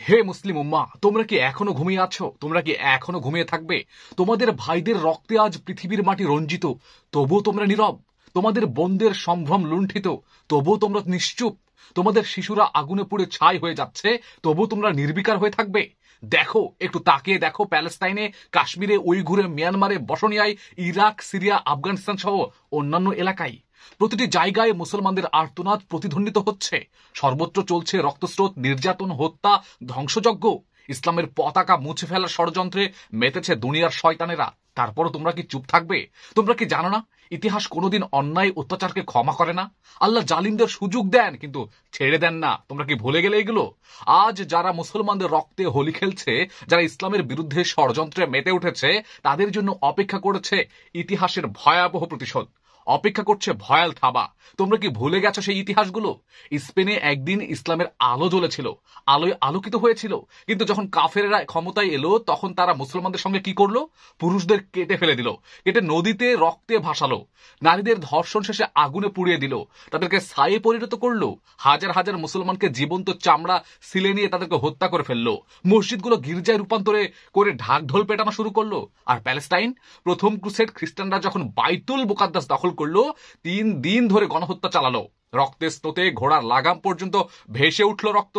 হে মুসলিম উম্মাহ, তোমরা কি এখনো ঘুমিয়ে আছো? তোমরা কি এখনো ঘুমিয়ে থাকবে? তোমাদের ভাইদের রক্তে আজ পৃথিবীর মাটি রঞ্জিত, তবুও তোমরা নীরব। তোমাদের বোনদের সম্ভ্রম লুণ্ঠিত, তবুও তোমরা নিশ্চুপ। তোমাদের শিশুরা আগুনে পুড়ে ছাই হয়ে যাচ্ছে, তবুও তোমরা নির্বিকার হয়ে থাকবে। দেখো, একটু তাকিয়ে দেখো, প্যালেস্তাইনে, কাশ্মীরে, উইঘুরে, মিয়ানমারে, বসনিয়ায়, ইরাক, সিরিয়া, আফগানিস্তান সহ অন্যান্য এলাকায় প্রতিটি জায়গায় মুসলমানদের আর্তনাদ প্রতিধ্বনিত হচ্ছে। সর্বত্র চলছে রক্তস্রোত, নির্যাতন, হত্যা, ধ্বংসযজ্ঞ। ইসলামের পতাকা মুছে ফেলার ষড়যন্ত্রে মেতেছে দুনিয়ার শয়তানেরা। তারপরও তোমরা কি চুপ থাকবে? তোমরা কি জানো না ইতিহাস কোনোদিন অন্যায় অত্যাচারকে ক্ষমা করে না? আল্লাহ জালিমদের সুযোগ দেন, কিন্তু ছেড়ে দেন না। তোমরা কি ভুলে গেলে এগুলো? আজ যারা মুসলমানদের রক্তে হোলি খেলছে, যারা ইসলামের বিরুদ্ধে ষড়যন্ত্রে মেতে উঠেছে, তাদের জন্য অপেক্ষা করেছে ইতিহাসের ভয়াবহ প্রতিশোধ। অপেক্ষা করছে ভয়াল থাবা। তোমরা কি ভুলে গেছো সেই ইতিহাসগুলো? স্পেনে একদিন ইসলামের আলো জ্বলেছিল, আলোয় আলোকিত হয়েছিল, কিন্তু যখন কাফেরেরা ক্ষমতায় এলো, তখন তারা মুসলমানদের সঙ্গে কি করলো? পুরুষদের কেটে ফেলে দিল, কেটে নদীতে রক্তে ভাসালো। নারীদের ধর্ষণ শেষে আগুনে পুড়িয়ে দিল, তাদেরকে ছায়ে পরিণত করলো। হাজার হাজার মুসলমানকে জীবন্ত চামড়া সিলে নিয়ে তাদেরকে হত্যা করে ফেললো। মসজিদগুলো গির্জায় রূপান্তরে করে ঢাকঢোল পেটানো শুরু করলো। আর প্যালেস্টাইন, প্রথম ক্রুসেড খ্রিস্টানরা যখন বাইতুল মুকাদ্দাস দখল করলো, 3 দিন ধরে গণহত্যা চালালো। রক্তের স্রোতে ঘোড়ার লাগাম পর্যন্ত ভেসে উঠল রক্ত।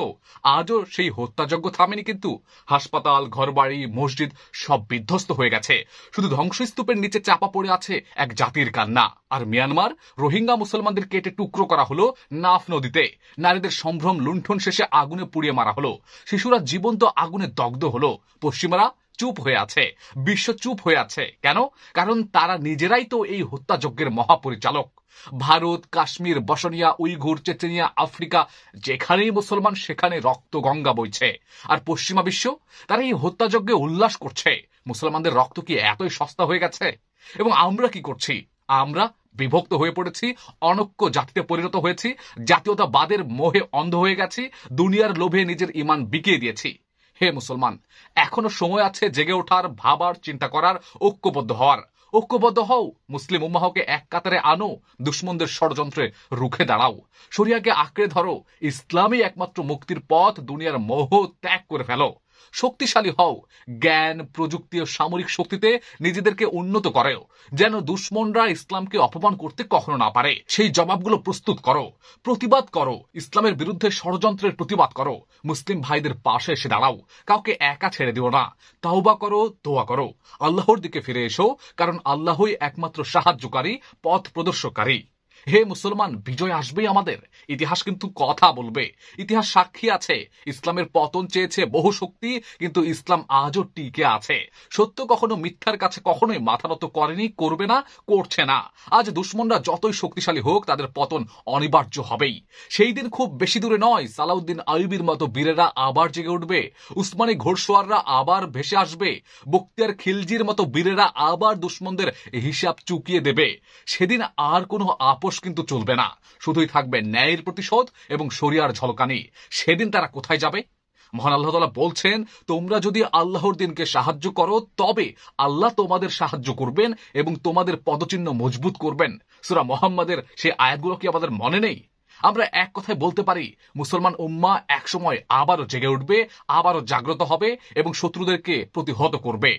আজও সেই হত্যাযজ্ঞ থামেনি, কিন্তু হাসপাতাল, ঘরবাড়ি, মসজিদ সব বিধ্বস্ত হয়ে গেছে। শুধু ধ্বংসস্তূপের নিচে চাপা পড়ে আছে এক জাতির কান্না। আর মিয়ানমার, রোহিঙ্গা মুসলমানদের কেটে টুকরো করা হলো নাফ নদীতে। নারীদের সম্ভ্রম লুণ্ঠন শেষে আগুনে পুড়িয়ে মারা হলো। শিশুরা জীবন্ত আগুনে দগ্ধ হলো। পশ্চিমারা চুপ হয়ে আছে, বিশ্ব চুপ হয়ে আছে। কেন? কারণ তারা নিজেরাই তো এই হত্যাযজ্ঞের মহাপরিচালক। Bharat, Kashmir, Bosnia, Uyghur, Chechnya, Africa, যেখানেই মুসলমান সেখানে রক্ত গঙ্গা বইছে। আর পশ্চিমা বিশ্ব, তারা এই হত্যাযজ্ঞে উল্লাস করছে। মুসলমানদের রক্ত কি এতই সস্তা হয়ে গেছে? এবং আমরা কি করছি? আমরা বিভক্ত হয়ে পড়েছি, অনৈক্য জাতিতে পরিণত হয়েছি, জাতীয়তাবাদের মোহে অন্ধ হয়ে গেছি, দুনিয়ার লোভে নিজের ঈমান বিকিয়ে দিয়েছি। হে মুসলমান, এখনো সময় আছে জেগে ওঠার, ভাবার, চিন্তা করার, ঐক্যবদ্ধ হওয়ার। ঐক্যবদ্ধ হও, মুসলিম উম্মাহকে এক কাতারে আনো, দুশ্মনদের ষড়যন্ত্রে রুখে দাঁড়াও, শরিয়াকে আঁকড়ে ধরো। ইসলামই একমাত্র মুক্তির পথ। দুনিয়ার মোহ ত্যাগ করে ফেলো। শক্তিশালী হও, জ্ঞান, প্রযুক্তি ও সামরিক শক্তিতে নিজেদেরকে উন্নত করো, যেন দুশ্মনরা ইসলামকে অপমান করতে কখনো না পারে। সেই জবাবগুলো প্রস্তুত করো, প্রতিবাদ করো, ইসলামের বিরুদ্ধে ষড়যন্ত্রের প্রতিবাদ করো। মুসলিম ভাইদের পাশে এসে দাঁড়াও, কাউকে একা ছেড়ে দিও না। তাওবা করো, দোয়া করো, আল্লাহর দিকে ফিরে এসো, কারণ আল্লাহই একমাত্র সাহায্যকারী, পথ প্রদর্শকারী। হে মুসলমান, বিজয় আসবেই আমাদের। ইতিহাস কিন্তু কথা বলবে। ইতিহাস সাক্ষী আছে, ইসলামের পতন চেয়েছে বহু শক্তি, কিন্তু ইসলাম আজও টিকে আছে। সত্য কখনো মিথ্যার কাছে কখনোই মাথা নত করেনি, করবে না, করছে না। আজ দুশ্মনরা যতই শক্তিশালী হোক, তাদের পতন অনিবার্য হবেই। সেই দিন খুব বেশি দূরে নয়, সালাউদ্দিন আইয়ুবীর মতো বীরেরা আবার জেগে উঠবে, উসমানী ঘোড়সওয়াররা আবার ভেসে আসবে, বখতিয়ার খিলজির মতো বীরেরা আবার দুশ্মনদের হিসাব চুকিয়ে দেবে। সেদিন আর কোনো আপোষ কিন্তু চলবে না, শুধুই থাকবে ন্যায়ের প্রতিশোধ এবং শরিয়ার ঝলকানি। সেদিন তারা কোথায় যাবে? মহান আল্লাহ তাআলা বলছেন, তোমরা যদি আল্লাহর দিনকে সাহায্য করো, তবে আল্লাহ তোমাদের সাহায্য করবেন এবং তোমাদের পদচিহ্ন মজবুত করবেন। সূরা মুহাম্মাদের সেই আয়াতগুলো কি আমাদের মনে নেই? আমরা এক কথায় বলতে পারি, মুসলমান উম্মাহ একসময় আবারও জেগে উঠবে, আবারও জাগ্রত হবে এবং শত্রুদেরকে প্রতিহত করবে।